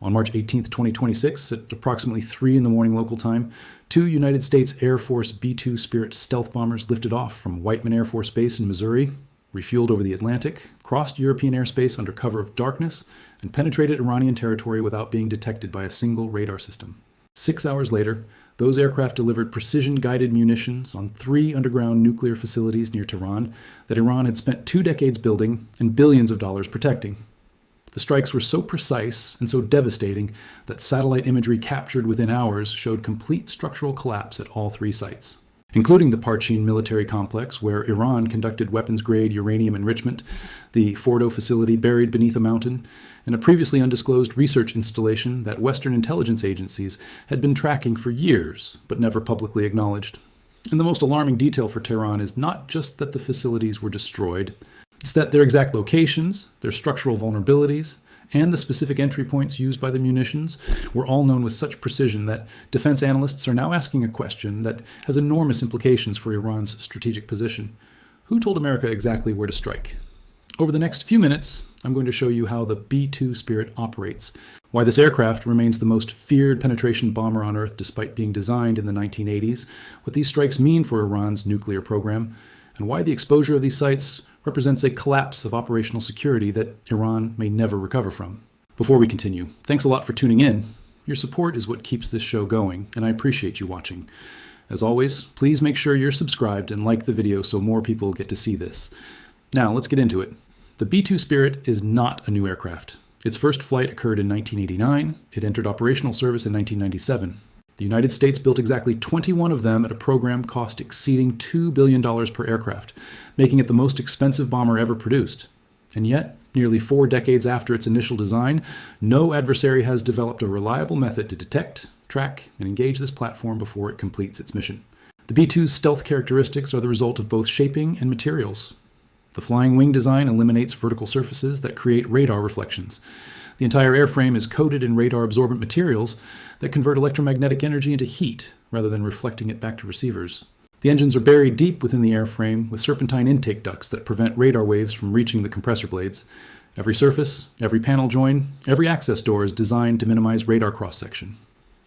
On March 18, 2026, at approximately 3 in the morning local time, 2 United States Air Force B-2 Spirit stealth bombers lifted off from Whiteman Air Force Base in Missouri, refueled over the Atlantic, crossed European airspace under cover of darkness, and penetrated Iranian territory without being detected by a single radar system. 6 hours later, those aircraft delivered precision-guided munitions on 3 underground nuclear facilities near Tehran that Iran had spent 2 decades building and billions of dollars protecting. The strikes were so precise and so devastating that satellite imagery captured within hours showed complete structural collapse at all 3 sites, including the Parchin military complex where Iran conducted weapons-grade uranium enrichment, the Fordow facility buried beneath a mountain, and a previously undisclosed research installation that Western intelligence agencies had been tracking for years but never publicly acknowledged. And the most alarming detail for Tehran is not just that the facilities were destroyed, it's that their exact locations, their structural vulnerabilities, and the specific entry points used by the munitions were all known with such precision that defense analysts are now asking a question that has enormous implications for Iran's strategic position. Who told America exactly where to strike? Over the next few minutes, I'm going to show you how the B-2 Spirit operates, why this aircraft remains the most feared penetration bomber on Earth despite being designed in the 1980s, what these strikes mean for Iran's nuclear program, and why the exposure of these sites represents a collapse of operational security that Iran may never recover from. Before we continue, thanks a lot for tuning in. Your support is what keeps this show going, and I appreciate you watching. As always, please make sure you're subscribed and like the video so more people get to see this. Now, let's get into it. The B-2 Spirit is not a new aircraft. Its first flight occurred in 1989. It entered operational service in 1997. The United States built exactly 21 of them at a program cost exceeding $2 billion per aircraft, making it the most expensive bomber ever produced. And yet, nearly 4 decades after its initial design, no adversary has developed a reliable method to detect, track, and engage this platform before it completes its mission. The B-2's stealth characteristics are the result of both shaping and materials. The flying wing design eliminates vertical surfaces that create radar reflections. The entire airframe is coated in radar-absorbent materials that convert electromagnetic energy into heat rather than reflecting it back to receivers. The engines are buried deep within the airframe with serpentine intake ducts that prevent radar waves from reaching the compressor blades. Every surface, every panel join, every access door is designed to minimize radar cross-section.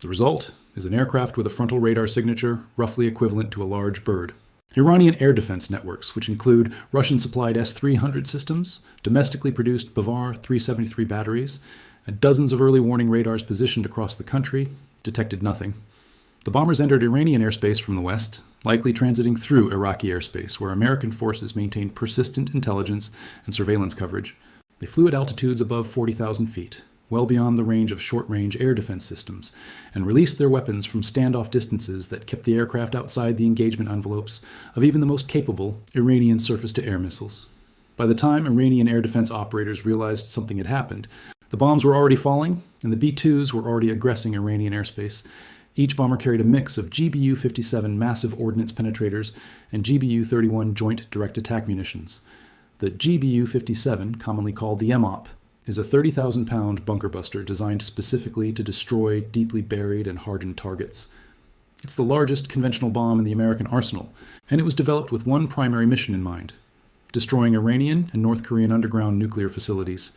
The result is an aircraft with a frontal radar signature roughly equivalent to a large bird. Iranian air defense networks, which include Russian-supplied S-300 systems, domestically produced Bavar 373 batteries, and dozens of early warning radars positioned across the country, detected nothing. The bombers entered Iranian airspace from the west, likely transiting through Iraqi airspace, where American forces maintained persistent intelligence and surveillance coverage. They flew at altitudes above 40,000 feet, well beyond the range of short-range air defense systems, and released their weapons from standoff distances that kept the aircraft outside the engagement envelopes of even the most capable Iranian surface-to-air missiles. By the time Iranian air defense operators realized something had happened, the bombs were already falling, and the B-2s were already aggressing Iranian airspace. Each bomber carried a mix of GBU-57 massive ordnance penetrators and GBU-31 joint direct attack munitions. The GBU-57, commonly called the MOP, is a 30,000-pound bunker buster designed specifically to destroy deeply buried and hardened targets. It's the largest conventional bomb in the American arsenal, and it was developed with one primary mission in mind: destroying Iranian and North Korean underground nuclear facilities.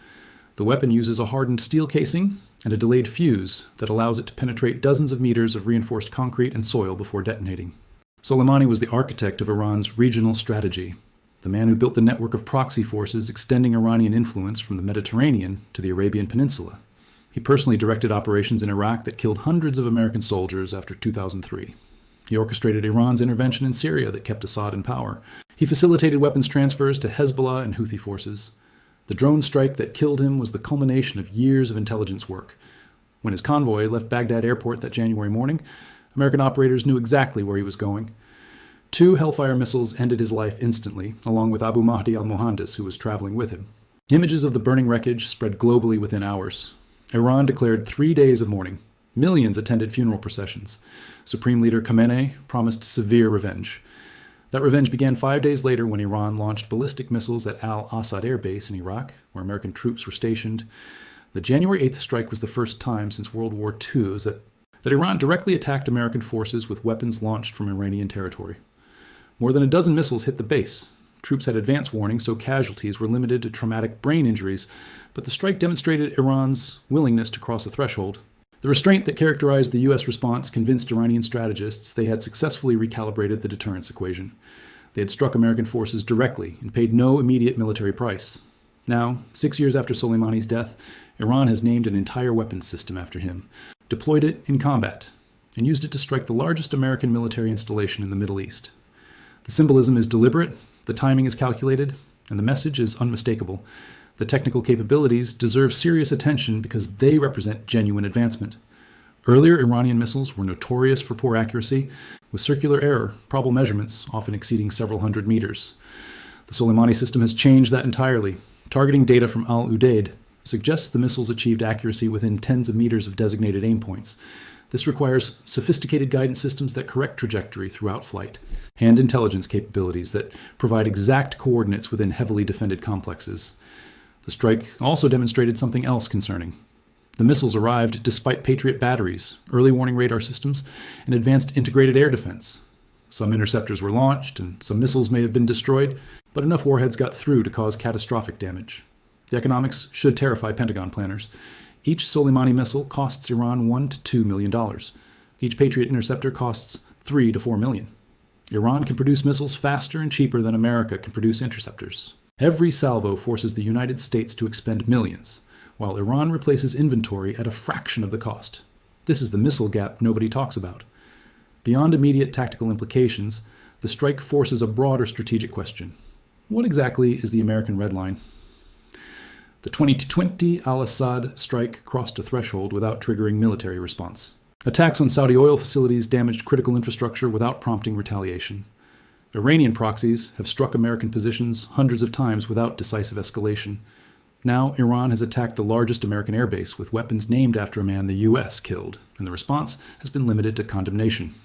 The weapon uses a hardened steel casing and a delayed fuse that allows it to penetrate dozens of meters of reinforced concrete and soil before detonating. Soleimani was the architect of Iran's regional strategy, the man who built the network of proxy forces extending Iranian influence from the Mediterranean to the Arabian Peninsula. He personally directed operations in Iraq that killed hundreds of American soldiers after 2003. He orchestrated Iran's intervention in Syria that kept Assad in power. He facilitated weapons transfers to Hezbollah and Houthi forces. The drone strike that killed him was the culmination of years of intelligence work. When his convoy left Baghdad airport that January morning, American operators knew exactly where he was going. 2 Hellfire missiles ended his life instantly, along with Abu Mahdi al-Mohandes, who was traveling with him. Images of the burning wreckage spread globally within hours. Iran declared 3 days of mourning. Millions attended funeral processions. Supreme Leader Khamenei promised severe revenge. That revenge began 5 days later when Iran launched ballistic missiles at Al-Assad Air Base in Iraq, where American troops were stationed. The January 8th strike was the first time since World War II that Iran directly attacked American forces with weapons launched from Iranian territory. More than a dozen missiles hit the base, Troops had advance warning, so casualties were limited to traumatic brain injuries, but the strike demonstrated Iran's willingness to cross a threshold. The restraint that characterized the U.S. response convinced Iranian strategists they had successfully recalibrated the deterrence equation. They had struck American forces directly and paid no immediate military price. Now, 6 years after Soleimani's death, Iran has named an entire weapons system after him, deployed it in combat, and used it to strike the largest American military installation in the Middle East. The symbolism is deliberate, the timing is calculated, and the message is unmistakable. The technical capabilities deserve serious attention because they represent genuine advancement. Earlier Iranian missiles were notorious for poor accuracy, with circular error, probable measurements often exceeding several hundred meters. The Soleimani system has changed that entirely. Targeting data from Al-Udeid suggests the missiles achieved accuracy within tens of meters of designated aim points. This requires sophisticated guidance systems that correct trajectory throughout flight, and intelligence capabilities that provide exact coordinates within heavily defended complexes. The strike also demonstrated something else concerning. The missiles arrived despite Patriot batteries, early warning radar systems, and advanced integrated air defense. Some interceptors were launched, and some missiles may have been destroyed, but enough warheads got through to cause catastrophic damage. The economics should terrify Pentagon planners. Each Soleimani missile costs Iran $1 to $2 million. Each Patriot interceptor costs $3 to $4 million. Iran can produce missiles faster and cheaper than America can produce interceptors. Every salvo forces the United States to expend millions, while Iran replaces inventory at a fraction of the cost. This is the missile gap nobody talks about. Beyond immediate tactical implications, the strike forces a broader strategic question. What exactly is the American red line? The 2020 al-Assad strike crossed a threshold without triggering military response. Attacks on Saudi oil facilities damaged critical infrastructure without prompting retaliation. Iranian proxies have struck American positions hundreds of times without decisive escalation. Now, Iran has attacked the largest American airbase with weapons named after a man the U.S. killed, and the response has been limited to condemnation.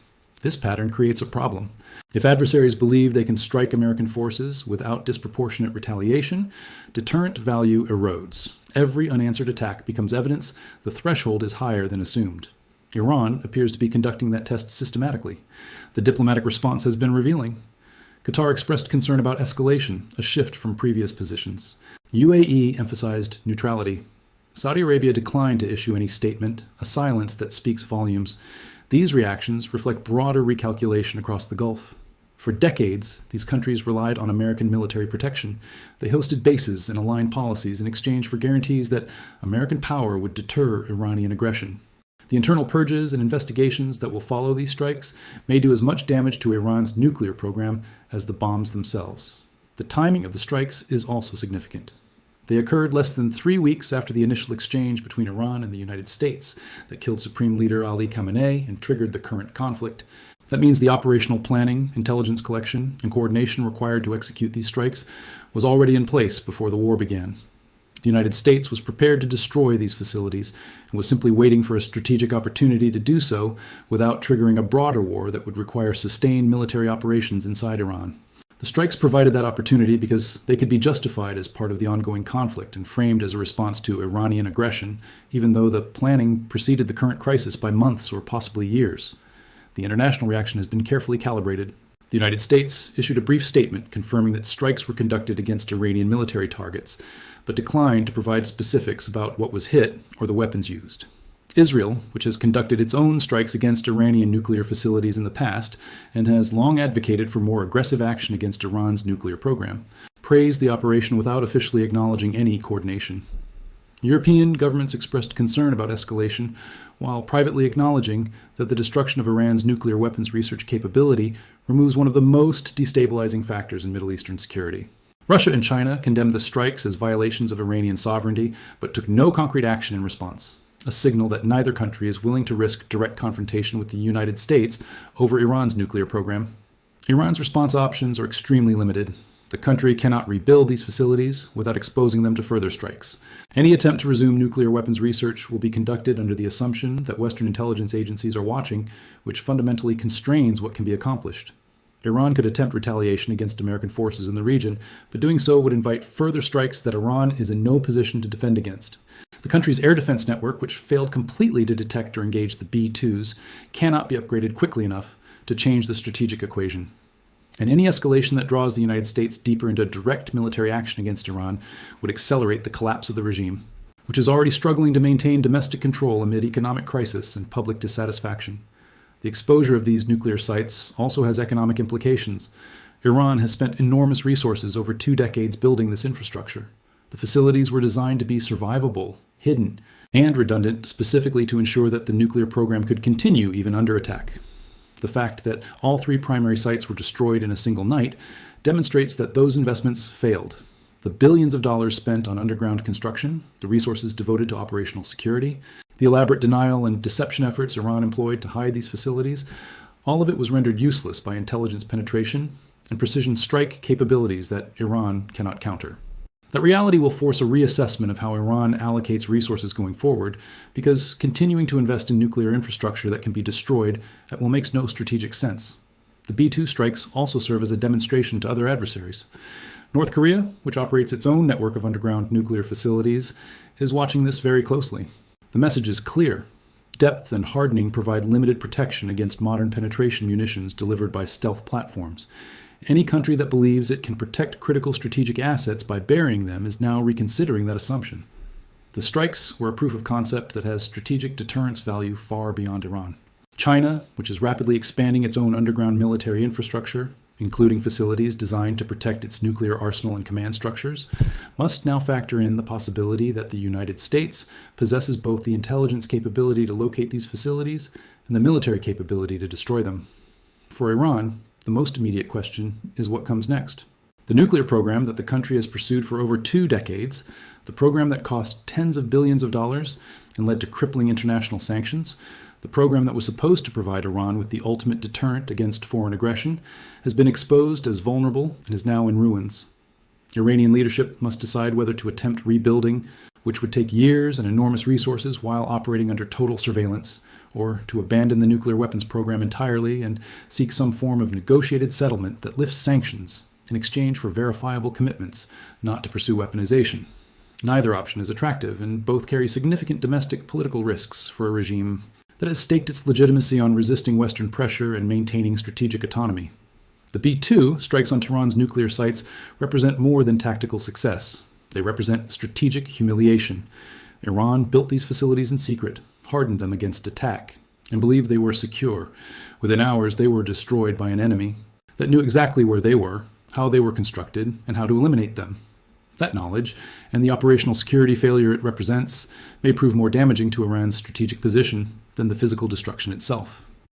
This pattern creates a problem. If adversaries believe they can strike American forces without disproportionate retaliation, deterrent value erodes. Every unanswered attack becomes evidence the threshold is higher than assumed. Iran appears to be conducting that test systematically. The diplomatic response has been revealing. Qatar expressed concern about escalation, a shift from previous positions. UAE emphasized neutrality. Saudi Arabia declined to issue any statement, a silence that speaks volumes. These reactions reflect broader recalculation across the Gulf. For decades, these countries relied on American military protection. They hosted bases and aligned policies in exchange for guarantees that American power would deter Iranian aggression. The internal purges and investigations that will follow these strikes may do as much damage to Iran's nuclear program as the bombs themselves. The timing of the strikes is also significant. They occurred less than 3 weeks after the initial exchange between Iran and the United States that killed Supreme Leader Ali Khamenei and triggered the current conflict. That means the operational planning, intelligence collection, and coordination required to execute these strikes was already in place before the war began. The United States was prepared to destroy these facilities and was simply waiting for a strategic opportunity to do so without triggering a broader war that would require sustained military operations inside Iran. The strikes provided that opportunity because they could be justified as part of the ongoing conflict and framed as a response to Iranian aggression, even though the planning preceded the current crisis by months or possibly years. The international reaction has been carefully calibrated. The United States issued a brief statement confirming that strikes were conducted against Iranian military targets, but declined to provide specifics about what was hit or the weapons used. Israel, which has conducted its own strikes against Iranian nuclear facilities in the past and has long advocated for more aggressive action against Iran's nuclear program, praised the operation without officially acknowledging any coordination. European governments expressed concern about escalation while privately acknowledging that the destruction of Iran's nuclear weapons research capability removes one of the most destabilizing factors in Middle Eastern security. Russia and China condemned the strikes as violations of Iranian sovereignty, but took no concrete action in response, a signal that neither country is willing to risk direct confrontation with the United States over Iran's nuclear program. Iran's response options are extremely limited. The country cannot rebuild these facilities without exposing them to further strikes. Any attempt to resume nuclear weapons research will be conducted under the assumption that Western intelligence agencies are watching, which fundamentally constrains what can be accomplished. Iran could attempt retaliation against American forces in the region, but doing so would invite further strikes that Iran is in no position to defend against. The country's air defense network, which failed completely to detect or engage the B-2s, cannot be upgraded quickly enough to change the strategic equation. And any escalation that draws the United States deeper into direct military action against Iran would accelerate the collapse of the regime, which is already struggling to maintain domestic control amid economic crisis and public dissatisfaction. The exposure of these nuclear sites also has economic implications. Iran has spent enormous resources over 2 decades building this infrastructure. The facilities were designed to be survivable, hidden, and redundant specifically to ensure that the nuclear program could continue even under attack. The fact that all 3 primary sites were destroyed in a single night demonstrates that those investments failed. The billions of dollars spent on underground construction, the resources devoted to operational security, the elaborate denial and deception efforts Iran employed to hide these facilities, all of it was rendered useless by intelligence penetration and precision strike capabilities that Iran cannot counter. That reality will force a reassessment of how Iran allocates resources going forward, because continuing to invest in nuclear infrastructure that can be destroyed makes no strategic sense. The B-2 strikes also serve as a demonstration to other adversaries. North Korea, which operates its own network of underground nuclear facilities, is watching this very closely. The message is clear. Depth and hardening provide limited protection against modern penetration munitions delivered by stealth platforms. Any country that believes it can protect critical strategic assets by burying them is now reconsidering that assumption. The strikes were a proof of concept that has strategic deterrence value far beyond Iran. China, which is rapidly expanding its own underground military infrastructure, including facilities designed to protect its nuclear arsenal and command structures, must now factor in the possibility that the United States possesses both the intelligence capability to locate these facilities and the military capability to destroy them. For Iran, the most immediate question is what comes next. The nuclear program that the country has pursued for over 2 decades, the program that cost tens of billions of dollars and led to crippling international sanctions, the program that was supposed to provide Iran with the ultimate deterrent against foreign aggression, has been exposed as vulnerable and is now in ruins. Iranian leadership must decide whether to attempt rebuilding, which would take years and enormous resources while operating under total surveillance, or to abandon the nuclear weapons program entirely and seek some form of negotiated settlement that lifts sanctions in exchange for verifiable commitments not to pursue weaponization. Neither option is attractive, and both carry significant domestic political risks for a regime that has staked its legitimacy on resisting Western pressure and maintaining strategic autonomy. The B-2 strikes on Tehran's nuclear sites represent more than tactical success. They represent strategic humiliation. Iran built these facilities in secret, hardened them against attack, and believed they were secure. Within hours, they were destroyed by an enemy that knew exactly where they were, how they were constructed, and how to eliminate them. That knowledge, and the operational security failure it represents, may prove more damaging to Iran's strategic position than the physical destruction itself.